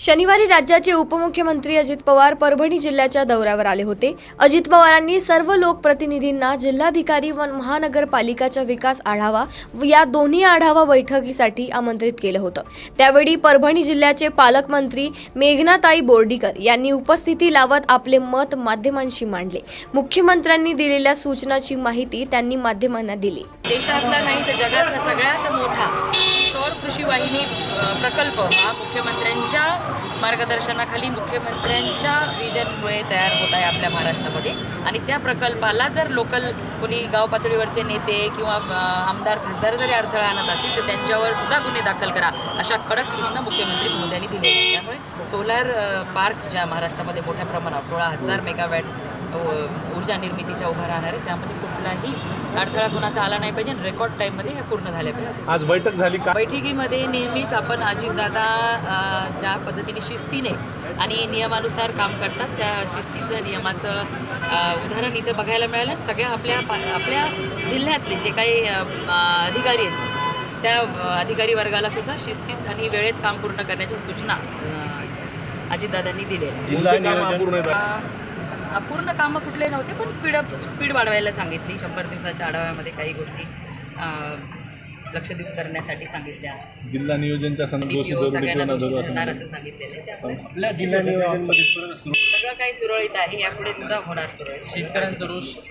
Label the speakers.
Speaker 1: शनिवारी राज्याचे उपमुख्यमंत्री अजित पवार परभणी जिल्ह्याच्या दौऱ्यावर आले होते। अजित पवारांनी सर्व लोकप्रतिनिधींना जिल्हाधिकारी व महानगरपालिकाचा विकास आढावा या दोन्ही आढावा बैठकीसाठी आमंत्रित केलं होतं। त्यावेळी परभणी जिल्ह्याचे पालकमंत्री मेघनाताई बोर्डीकर यांनी उपस्थिती लावत आपले मत माध्यमांशी मांडले। मुख्यमंत्र्यांनी दिलेल्या सूचनाची माहिती त्यांनी माध्यमांना दिली।
Speaker 2: देशातला नाही तर जगातला सगळ्यात मोठा सौर कृषी वाहिनी प्रकल्प हा मुख्यमंत्र्यांच्या मार्गदर्शनाखाली मुख्यमंत्र्यांच्या विजनमुळे तयार होत आहे आपल्या महाराष्ट्रामध्ये। आणि त्या प्रकल्पाला जर लोकल कोणी गाव पातळीवरचे नेते किंवा आमदार खासदार जरी अडथळा आणत असतील तर त्यांच्यावर सुद्धा गुन्हे दाखल करा अशा कडक सूचना मुख्यमंत्री महोदयांनी दिल्या आहेत। त्यामुळे सोलार पार्क ज्या महाराष्ट्रामध्ये मोठ्या प्रमाणात 16,000 मेगावॅट ऊर्जा निर्मितीच्या उभा राहणार आहे त्यामध्ये कुठलाही अडथळा कुणाचा आला नाही पाहिजे। रेकॉर्ड टाईममध्ये हे पूर्ण झाले पाहिजे।
Speaker 3: आज बैठक झाली का?
Speaker 2: बैठकीमध्ये नेहमीच आपण अजितदादा ज्या पद्धतीने शिस्तीने आणि नियमानुसार काम करतात त्या शिस्तीचं नियमाचं उदाहरण इथं बघायला मिळालं। सगळ्या आपल्या जिल्ह्यातले जे काही अधिकारी आहेत त्या अधिकारी वर्गाला सुद्धा शिस्तीत आणि वेळेत काम पूर्ण करण्याच्या सूचना अजितदादांनी दिल्या। पूर्ण कामं कुठले नव्हते पण स्पीड वाढवायला सांगितली। 100 दिवसाच्या आढाव्यामध्ये काही गोष्टी लक्ष देऊन करण्यासाठी सांगितल्या।
Speaker 3: जिल्हा नियोजनच्या
Speaker 2: सगळ्यांना होणार असं सांगितलेलं आहे। त्यामुळे
Speaker 3: आपल्या जिल्हा नियोजनमध्ये
Speaker 2: सगळं काही सुरळीत आहे, यापुढे सुद्धा होणार सुरळीत।
Speaker 4: शेतकऱ्यांचा रोष